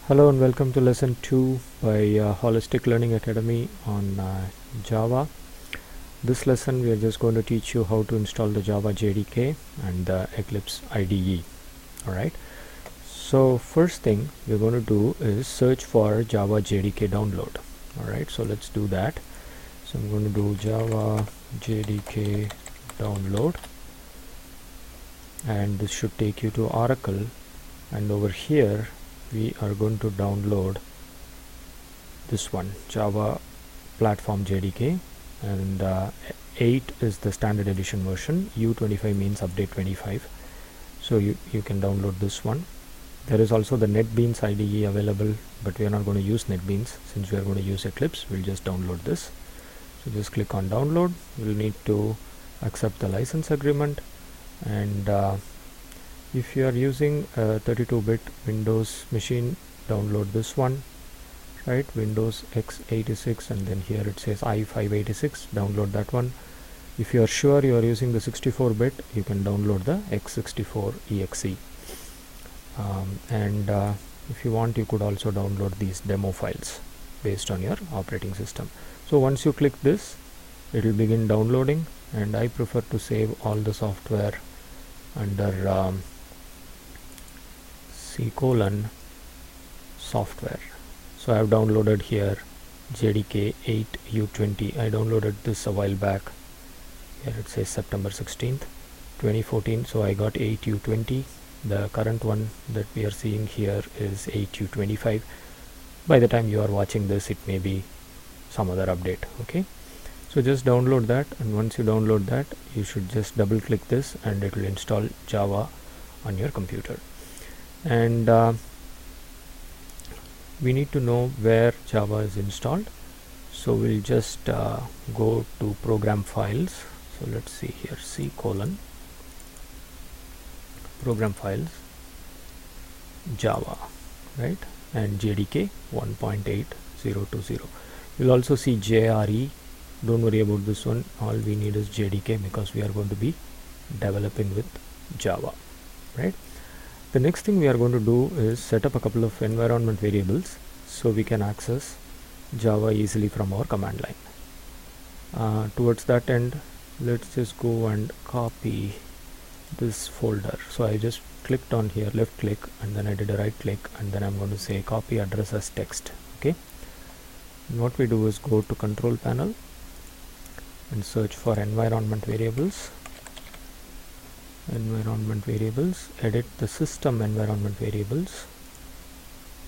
Hello and welcome to lesson 2 by Holistic Learning Academy on Java. This lesson we are just going to teach you how to install the Java JDK and the Eclipse IDE. Alright, so first thing we're going to do is search for Java JDK download. Alright, so let's do that. So I'm going to do Java JDK download, and this should take you to Oracle, and over here we are going to download this one, Java Platform JDK, and 8 is the standard edition version. U25 means update 25, so you can download this one. There is also the NetBeans IDE available, but we are not going to use NetBeans since we are going to use Eclipse. We'll just download this. So just click on download. We'll need to accept the license agreement, and if you are using a 32-bit Windows machine, download this one, right? Windows x86, and then here it says i586, download that one. If you are sure you are using the 64-bit, you can download the x64 exe, and if you want, you could also download these demo files based on your operating system. So once you click this, it will begin downloading, and I prefer to save all the software under C:\software. So I have downloaded here JDK 8U20. I downloaded this a while back. Here it says September 16th 2014, so I got 8U20. The current one that we are seeing here is 8U25. By the time you are watching this, it may be some other update. Okay, so just download that, and once you download that, you should just double click this and it will install Java on your computer. And we need to know where Java is installed, so we'll just go to program files. So let's see here, C:\program files, Java, right, and JDK 1.8020. You'll also see JRE. Don't worry about this one, all we need is JDK because we are going to be developing with Java, right? The next thing we are going to do is set up a couple of environment variables so we can access Java easily from our command line. Towards that end, let's just go and copy this folder. So I just clicked on here, left click, and then I did a right click, and then I'm going to say copy address as text. Okay, and what we do is go to control panel and search for environment variables, edit the system environment variables.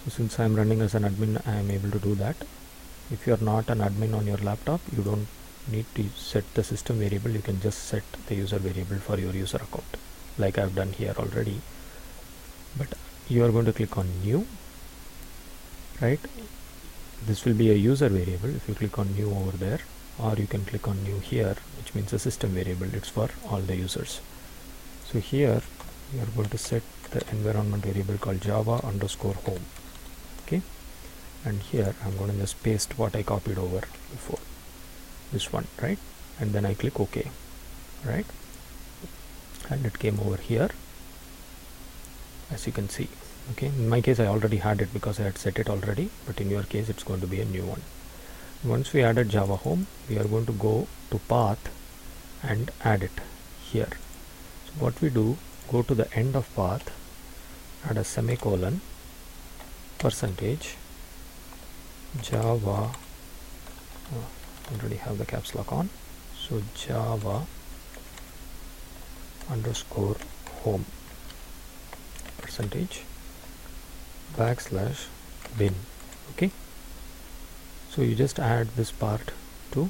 So since I am running as an admin, I am able to do that. If you are not an admin on your laptop, you don't need to set the system variable. You can just set the user variable for your user account, like I've done here already. But you are going to click on new, right? This will be a user variable if you click on new over there, or you can click on new here, which means a system variable. It's for all the users. So here we are going to set the environment variable called Java_home. Okay, and here I'm going to just paste what I copied over before, this one, right? And then I click OK, right? And it came over here, as you can see. Okay, in my case I already had it because I had set it already, but in your case it's going to be a new one. Once we added Java home, we are going to go to path and add it here. So what we do, go to the end of path, add a semicolon, percentage Java, already have the caps lock on, so Java underscore home, percentage \bin. Okay, so you just add this part to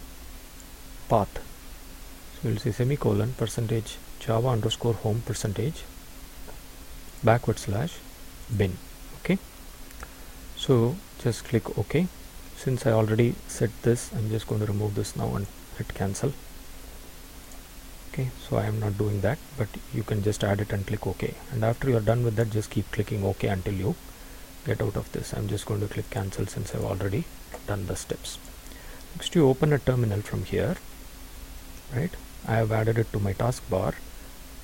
path. So you'll see semicolon, percentage Java underscore home, percentage \bin. Okay, so just click OK. Since I already set this, I'm just going to remove this now and hit cancel. Okay, so I am not doing that, but you can just add it and click OK, and after you are done with that, just keep clicking OK until you get out of this. I'm just going to click cancel since I've already done the steps. Next, you open a terminal from here, right? I have added it to my taskbar,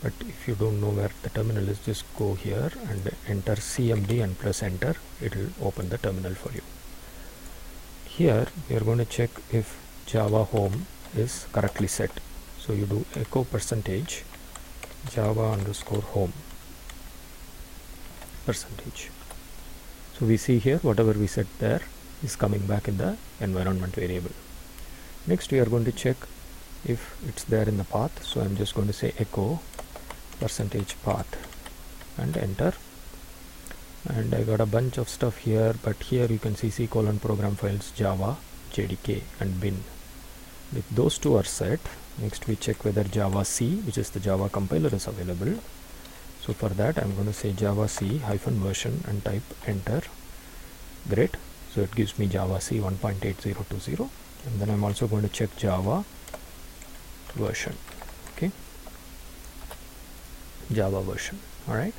but if you don't know where the terminal is, just go here and enter cmd and press enter. It will open the terminal for you. Here we are going to check if Java home is correctly set. So you do echo percentage Java underscore home percentage. So we see here whatever we set there is coming back in the environment variable. Next we are going to check if it's there in the path. So I'm just going to say echo percentage path and enter. And I got a bunch of stuff here, but here you can see C:\program files, Java, JDK and bin. If those two are set, next we check whether Java C, which is the Java compiler, is available. So for that I'm going to say Java C -version and type enter. Great. So it gives me Java C 1.8020, and then I'm also going to check Java version. Okay, Java version. Alright,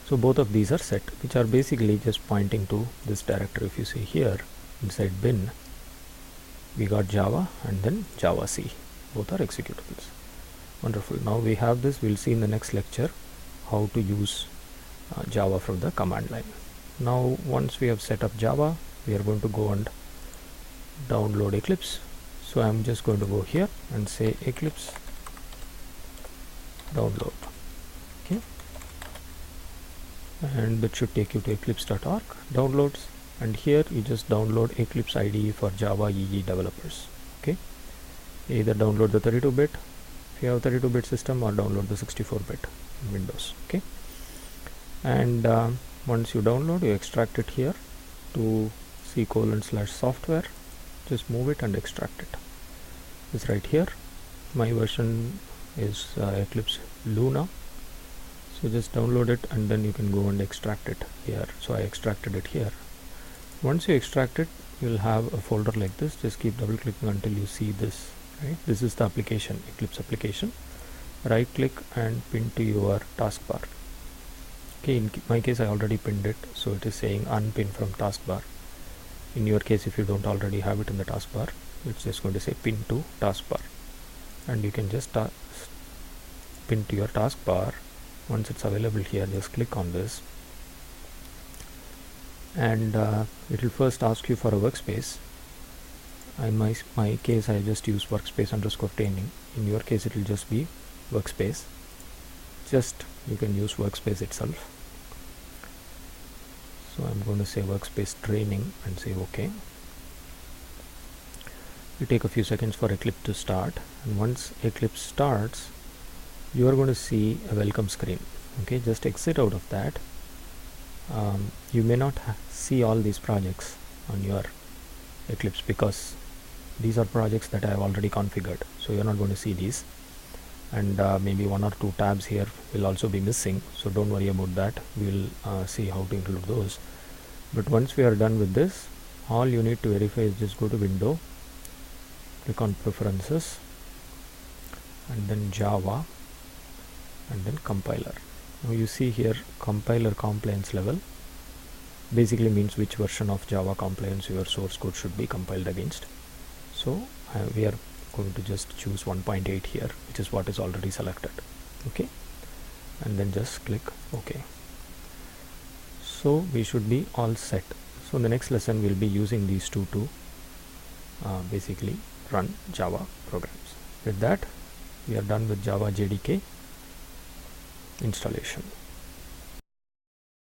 so both of these are set, which are basically just pointing to this directory. If you see here inside bin, we got Java and then Java C. Both are executables. Wonderful. Now we have this. We'll see in the next lecture how to use Java from the command line. Now once we have set up Java, we are going to go and download Eclipse. So I'm just going to go here and say Eclipse download. Okay, and that should take you to eclipse.org downloads, and here you just download Eclipse IDE for Java EE developers. Okay, either download the 32-bit if you have a 32-bit system, or download the 64-bit Windows. Okay, and once you download, you extract it here to C:/software. Just move it and extract it. It's right here. My version is Eclipse Luna. So just download it and then you can go and extract it here. So I extracted it here. Once you extract it, you'll have a folder like this. Just keep double clicking until you see this. Right, this is the application, Eclipse application. Right click and pin to your taskbar. Okay, in my case I already pinned it, so it is saying unpin from taskbar. In your case, if you don't already have it in the taskbar, it's just going to say pin to taskbar, and you can just pin to your taskbar. Once it's available here, just click on this, and it will first ask you for a workspace. In my case, I just use workspace_training. In your case, it will just be workspace. Just you can use workspace itself. So I'm going to say workspace training and say OK. It will take a few seconds for Eclipse to start, and once Eclipse starts, you are going to see a welcome screen. Okay, just exit out of that. You may not see all these projects on your Eclipse because these are projects that I have already configured, so you're not going to see these, and maybe 1 or 2 tabs here will also be missing, so don't worry about that. We'll see how to include those. But once we are done with this, all you need to verify is just go to Window, click on Preferences, and then Java, and then Compiler. Now you see here compiler compliance level basically means which version of Java compliance your source code should be compiled against. So we are going to just choose 1.8 here, which is what is already selected. Okay, and then just click OK. So we should be all set. So in the next lesson we'll be using these two to basically run Java programs. With that, we are done with Java JDK installation.